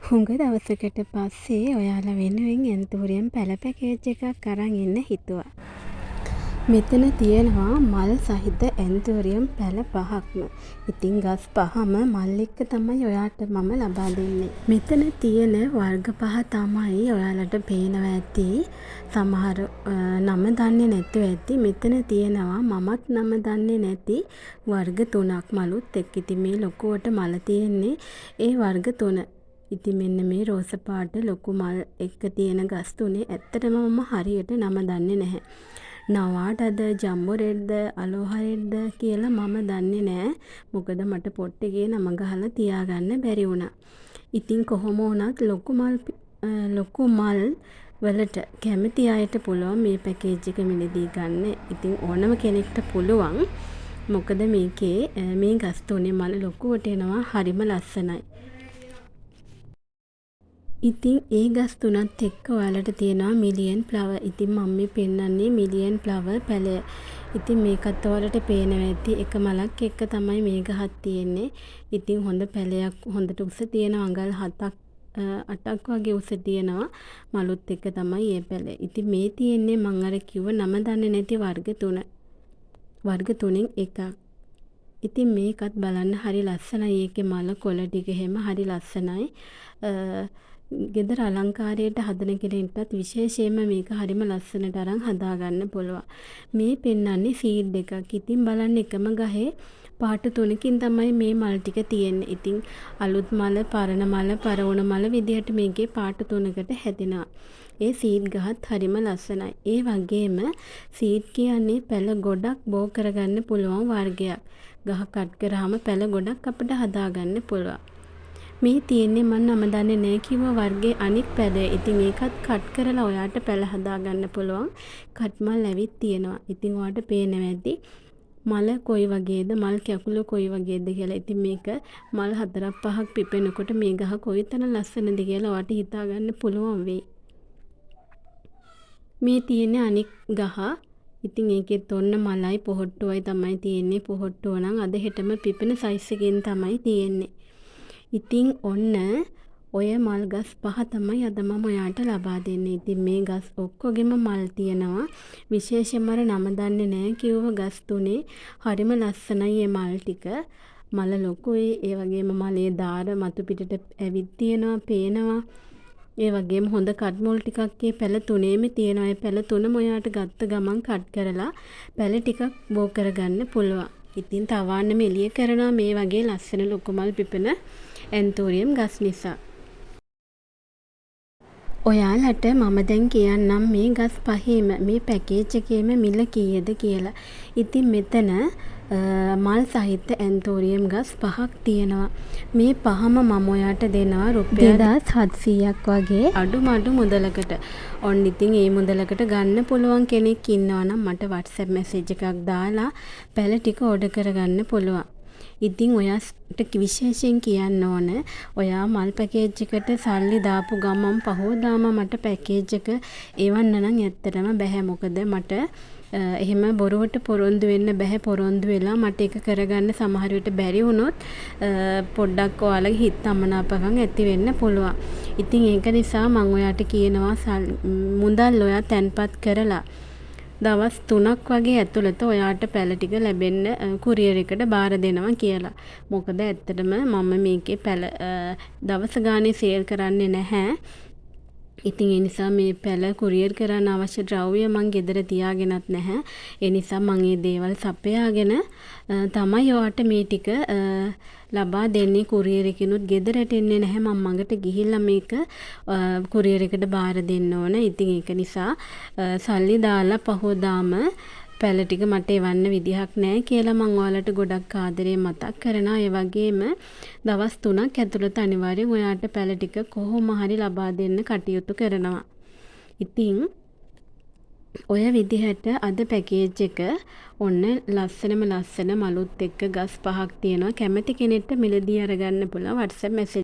හුඟ දවසකට පස්සේ ඔයාලා වෙනුවෙන් ඇන්තූරියම් පැළ පැකේජ් එකක් අරන් එන්න හිතුවා. මෙතන තියෙනවා මල් සහිත ඇන්තූරියම් පැළ 5ක්ම. ඉතින් ගස් 5ම මල් එක්ක තමයි ඔයාට මම ලබා දෙන්නේ. මෙතන තියෙන වර්ග 5 තමයි ඔයාලට පේනවා ඇති. සමහර නම දන්නේ නැතුව ඇති. මෙතන තියෙනවා මමත් නම දන්නේ නැති වර්ග 3ක් මලුත් එක්ක. ඉතින් මේ ලොකුවට මල තියෙන්නේ ඒ වර්ග 3. ඉතින් මෙන්න මේ රෝස පාට ලොකු මල් එක්ක තියෙන ගස් තුනේ ඇත්තටම මම හරියට නම දන්නේ නැහැ. නවාටද ජම්බෝ රෙඩ්ද අලෝහා රෙඩ්ද කියලා මම දන්නේ නැහැ. මොකද මට පොට් එකේ නම ගහලා තියාගන්න බැරි වුණා. ඉතින් කොහොම වුණත් ලොකු මල් වලට කැමති අයට පුළුවන් මේ පැකේජ් එක මිලදී ගන්න. ඉතින් ඕනම කෙනෙක්ට පුළුවන්. මොකද මේකේ මේ ගස් තුනේ මල ලොකුවට එනවා හරිම ලස්සනයි. ඉතින් ඒ ගස් තුනත් එක්ක ඔයාලට තියෙනවා මිලියන් ෆ්ලවර්. ඉතින් මම මේ පෙන්නන්නේ මිලියන් ෆ්ලවර් පැළය. ඉතින් මේකත් ඔයාලට පේනවා ඇති එක මලක් එක්ක තමයි මේ ගහක් තියෙන්නේ. ඉතින් හොඳ පැළයක් හොඳට උස තියෙනවා අඟල් 7ක් වගේ උස තියෙනවා. මලුත් එක්ක තමයි මේ පැළය. ඉතින් මේ තියෙන්නේ මම අර කිව්ව නම දන්නේ නැති වර්ග 3. වර්ග 3න් එකක්. ඉතින් මේකත් බලන්න හරි ලස්සනයි. ඒකේ මල කොළ ටික එහෙම හරි ලස්සනයි. ගෙදර අලංකාරයට හදන කෙනෙක්ටත් විශේෂයෙන්ම මේක හරිම ලස්සනට අරන් හදාගන්න පුළුවන්. මේ පෙන්නන්නේ සීඩ් එකක්. ඉතින් බලන්න එකම ගහේ පාට 3කින් තමයි මේ මල් ටික තියෙන්නේ. ඉතින් අලුත් මල, පරණ මල, පරවුණ මල විදිහට මේකේ පාට 3කට හැදෙනවා. ඒ සීඩ් ගහත් හරිම ලස්සනයි. ඒ වගේම සීඩ් කියන්නේ පැළ ගොඩක් බෝ කරගන්න පුළුවන් වර්ගයක්. ගහ කට් කරාම පැළ ගොඩක් අපිට හදාගන්න පුළුවන්. මේ තියෙන්නේ මම නම දන්නේ නැහැ කිව්ව වර්ගයේ අනික් පැළ. ඉතින් ඒකත් කට් කරලා ඔයාට පැළ හදාගන්න පුළුවන්. කට් මල් ඇවිත් තියෙනවා. ඉතින් ඔයාට පේනවා ඇති මල කොයි වගේද, මල් කැකුළු කොයි වගේද කියලා. ඉතින් මේක මල් 4-5ක් පිපෙනකොට මේ ගහ කොයිතරම් ලස්සනද කියලා ඔයාට හිතාගන්න පුළුවන් වෙයි. මේ තියෙන්නේ අනික් ගහ. ඉතින් ඒකෙත් ඔන්න මලයි පොහොට්ටුවයි තමයි තියෙන්නේ. පොහොට්ටුව නම් අද හෙටම පිපෙන සයිස් එකකින් තමයි තියෙන්නේ. ඉතින් ඔන්න ඔය මල් ගස් 5 තමයි අද මම ඔයාට ලබා දෙන්නේ. ඉතින් මේ ගස් ඔක්කොගෙම මල් තියෙනවා. විශේෂයෙන්ම නම දන්නේ නැහැ කිව්ව ගස් තුනේ හරිම ලස්සනයි මේ මල් ටික. මල ලොකුයි. ඒ වගේම මලේ දාර මතු පිටට ඇවිත් තියෙනවා, පේනවා. ඒ වගේම හොඳ කට් මුල් ටිකක් ඒ පැළ තුනේම තියෙනවා. ඒ පැළ තුනම ඔයාට ගත්ත ගමන් කට් කරලා පැළ ටිකක් බෝ කරගන්න පුළුවන්. ඉතින් තවාන්නම එළිය කරනවා මේ වගේ ලස්සන ලොකු මල් පිපෙන ඇන්තූරියම් ගස් නිසා. ඔයාලට මම දැන් කියන්නම් මේ ගස් 5ෙම මේ පැකේජ් එකේම මිල කීයද කියලා. ඉතින් මෙතන මල් සහිත ඇන්තූරියම් ගස් 5ක් තියෙනවා. මේ පහම මම ඔයාට දෙනවා රුපියල් 2700ක් වගේ අඩු මුදලකට. ඔන්න ඉතින් මේ මුදලකට ගන්න පුළුවන් කෙනෙක් ඉන්නවා නම් මට WhatsApp message එකක් දාලා පැළ ටික ඕඩර් කරගන්න පුළුවන්. ඉතින් ඔයාට විශේෂයෙන් කියන්න ඕන ඔයා මල් පැකේජ් එකට සල්ලි දාපු ගමන් පහෝදාම මට පැකේජ් එක එවන්න නම් ඇත්තටම බැහැ. මොකද මට එහෙම බොරුවට පොරොන්දු වෙන්න බැහැ. පොරොන්දු වෙලා මට ඒක කරගන්න සමහර විට බැරි වුණොත් පොඩ්ඩක් ඔයාලගේ හිත අමනාපකම් ඇති වෙන්න පුළුවන්. ඉතින් ඒක නිසා මම ඔයාට කියනවා මුදල් ඔයා තැන්පත් කරලා දවස් 3ක් වගේ ඇතුළත ඔයාට පැළ ටික ලැබෙන්න කුරියර් එකට බාර දෙනවා කියලා. මොකද ඇත්තටම මම මේකේ පැළ දවස් ගානේ සේල් කරන්නේ නැහැ. ඉතින් ඒ නිසා මේ පැළ කුරියර් කරන්න අවශ්‍ය ද්‍රව්‍ය මං ගෙදර තියාගෙනත් නැහැ. ඒ නිසා මං මේ දේවල් සපයාගෙන තමයි ඔයාට මේ ටික ලබා දෙන්නේ. කුරියර් එකකිනුත් ගෙදරට එන්නේ නැහැ. මම මඟට ගිහිල්ලා මේක කුරියර් එකට බාර දෙන්න ඕන. ඉතින් ඒක නිසා සල්ලි දාලා පහෝදාම පැළ ටික මට එවන්න විදිහක් නැහැ කියලා මම ඔයාලට ගොඩක් ආදරේ මතක් කරනවා. ඒ වගේම දවස් 3ක් ඇතුළත අනිවාර්යෙන් ඔයාට පැළ ටික කොහොම හරි ලබා දෙන්න කටයුතු කරනවා. ඉතින් ඔය විදිහට අද පැකේජ් එක ඔන්න ලස්සන මලුත් එක්ක ගස් 5ක් තියෙනවා. කැමති කෙනෙක්ට මිලදී අරගන්න පුළුවන් WhatsApp message